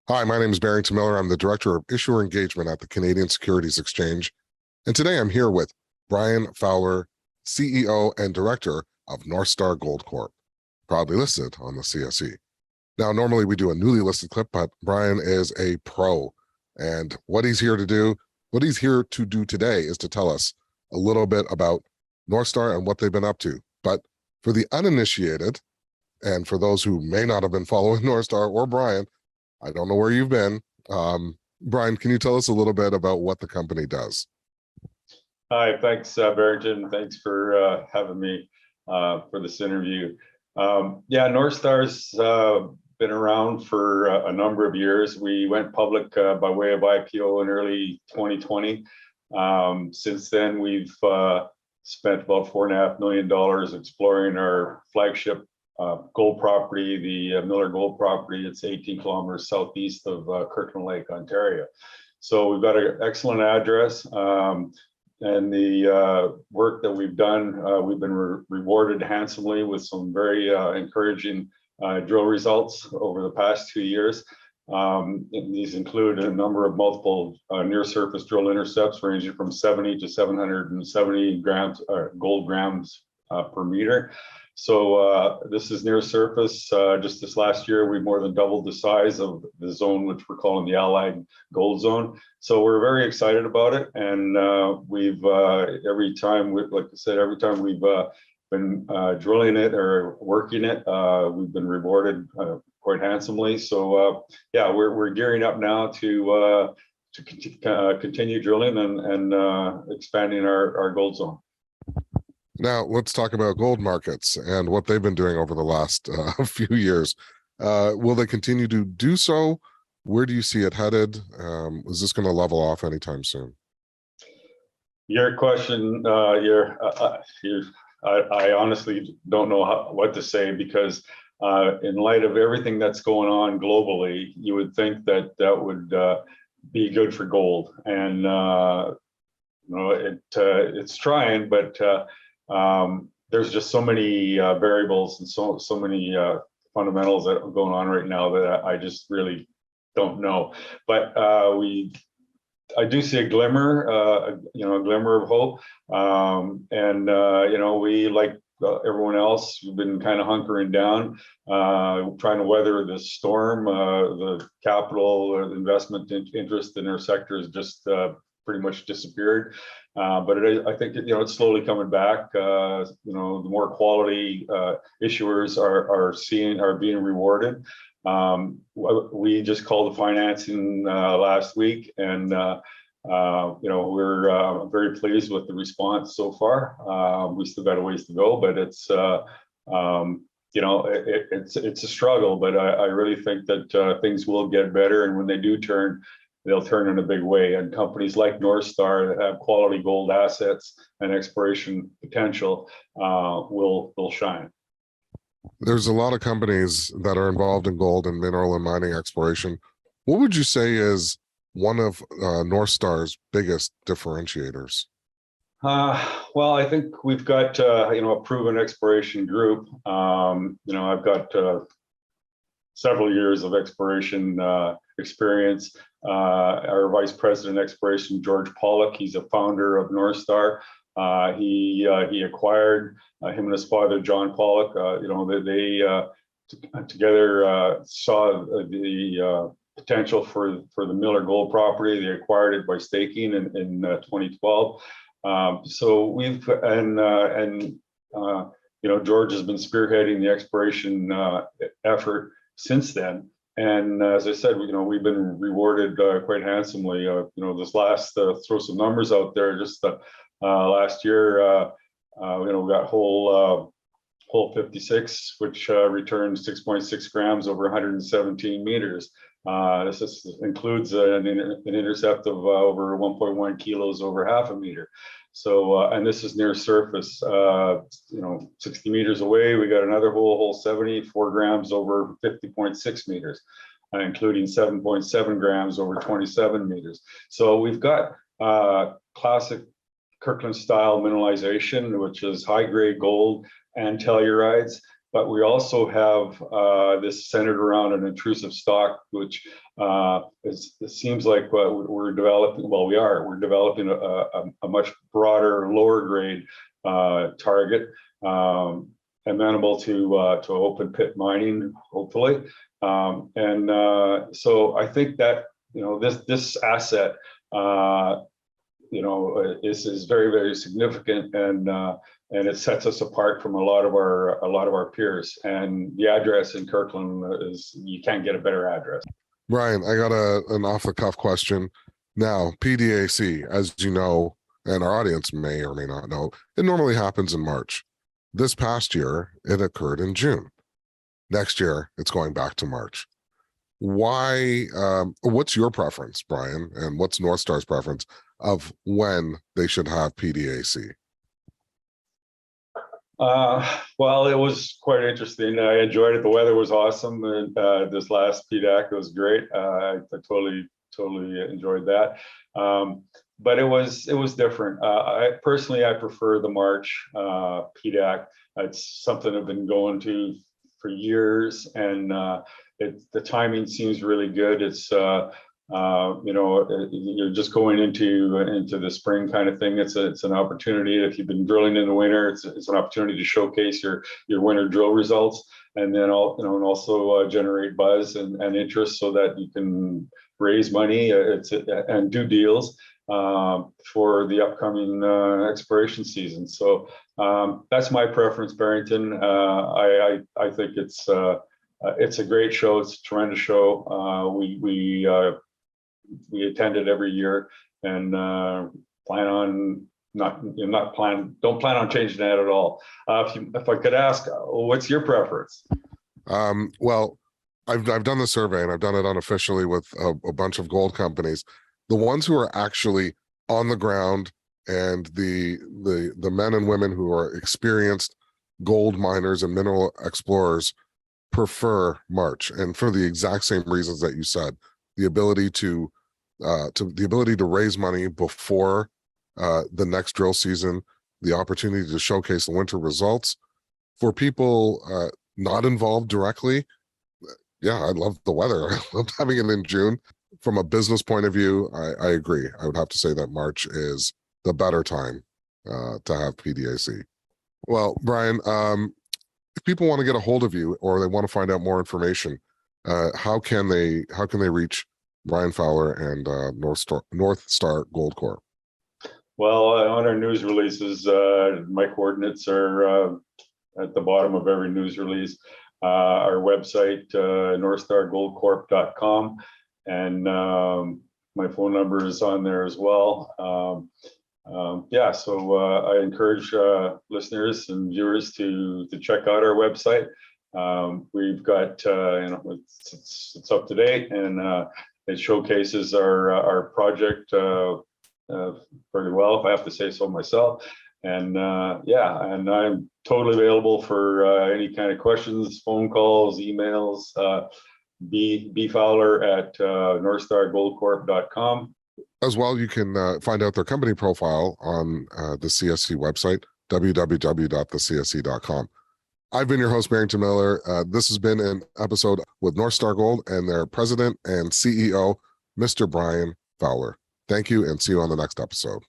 Hi, my name is Barrington Miller. I'm the Director of Issuer Engagement at the Canadian Securities Exchange. And today I'm here with Brian Fowler, CEO and Director of Northstar Gold Corp, proudly listed on the CSE. Now, normally we do a newly listed clip, but Brian is a pro. And what he's here to do today is to tell us a little bit about Northstar and what they've been up to. But for the uninitiated, and for those who may not have been following Northstar or Brian, I don't know where you've been. Brian, can you tell us a little bit about what the company does? Hi, thanks, Barrington. Thanks for having me for this interview. Yeah, Northstar's been around for a number of years. We went public by way of IPO in early 2020. Since then, we've spent about $4.5 million exploring our flagship gold property, the Miller Gold Property. It's 18 kilometers southeast of Kirkland Lake, Ontario. So we've got an excellent address, and the work that we've done, we've been rewarded handsomely with some very encouraging drill results over the past 2 years. And these include a number of multiple near-surface drill intercepts ranging from 70 to 770 grams gold grams per meter. So this is near surface. Just this last year, we more than doubled the size of the zone, which we're calling the Allied Gold Zone. So we're very excited about it. And we've every time we've been drilling it or working it, we've been rewarded quite handsomely. So yeah, we're gearing up now to continue drilling and expanding our gold zone. Now, let's talk about gold markets and what they've been doing over the last few years. Will they continue to do so? Where do you see it headed? Is this going to level off anytime soon? Your question, I honestly don't know what to say, because in light of everything that's going on globally, you would think that that would be good for gold. And it's trying, but there's just so many variables and so many fundamentals that are going on right now that I just really don't know. But I do see a glimmer, a glimmer of hope. We, like everyone else, we've been kind of hunkering down, trying to weather this storm. The capital investment interest in our sector has just pretty much disappeared. But I think it's slowly coming back. The more quality issuers are being rewarded. We just called the financing last week, and we're very pleased with the response so far. We still got a ways to go, but it's it's a struggle. But I really think that things will get better, and when they do turn, they'll turn in a big way. And companies like Northstar that have quality gold assets and exploration potential will shine. There's a lot of companies that are involved in gold and mineral and mining exploration. What would you say is one of Northstar's biggest differentiators? Well, I think we've got a proven exploration group. I've got several years of exploration experience. Our Vice President Exploration, George Pollock, he's a founder of Northstar. He acquired him and his father, John Pollock. They together saw the potential for the Miller Gold Property. They acquired it by staking in 2012. George has been spearheading the exploration effort since then. And as I said, we've been rewarded quite handsomely. This last, throw some numbers out there, just last year, we got hole 56, which returned 6.6 grams over 117 meters. This includes an intercept of over 1.1 kilos over half a meter. So, and this is near surface, 60 meters away. We got another hole 70, 4 grams over 50.6 meters, including 7.7 grams over 27 meters. So we've got classic Kirkland style mineralization, which is high grade gold and tellurides. but we also have this centered around an intrusive stock, which it seems like we're developing. Well, we're developing a much broader, lower grade target, amenable to open pit mining, hopefully. So I think that this asset is very, very significant, and it sets us apart from a lot of our peers. And the address in Kirkland you can't get a better address. Brian, I got an off the cuff question. Now, PDAC, as you know, and our audience may or may not know, it normally happens in March. This past year, it occurred in June. Next year, it's going back to March. Why? What's your preference, Brian, and what's Northstar's preference of when they should have PDAC? Well, it was quite interesting. I enjoyed it. The weather was awesome, and this last PDAC was great. I totally enjoyed that. But it was different. I prefer the March PDAC. It's something I've been going to for years, and the timing seems really good. It's you're just going into the spring kind of thing. It's an opportunity. If you've been drilling in the winter, it's an opportunity to showcase your winter drill results, and then also generate buzz and interest so that you can raise money and do deals for the upcoming exploration season. So that's my preference, Barrington. I think it's a great show. It's a tremendous show. We attend it every year, and plan on don't plan on changing that at all. If I could ask, what's your preference? Well, I've done the survey, and I've done it unofficially with a bunch of gold companies. The ones who are actually on the ground, and the men and women who are experienced gold miners and mineral explorers prefer March, and for the exact same reasons that you said. The ability to raise money before the next drill season, the opportunity to showcase the winter results for people not involved directly. Yeah, I love the weather. I love having it in June. From a business point of view, I agree. I would have to say that March is the better time to have PDAC. Well, Brian, if people want to get a hold of you or they want to find out more information, how can they reach Brian Fowler and Northstar Gold Corp? Well, on our news releases, my coordinates are at the bottom of every news release. Our website, northstargoldcorp.com, and my phone number is on there as well. So I encourage listeners and viewers to check out our website. We've got it's up to date, and it showcases our project very well, if I have to say so myself. And and I'm totally available for any kind of questions, phone calls, emails. Fowler at northstargoldcorp.com. As well, you can find out their company profile on the CSE website, www.thecsc.com. I've been your host, Barrington Miller. This has been an episode with Northstar Gold and their president and CEO, Mr. Brian Fowler. Thank you, and see you on the next episode.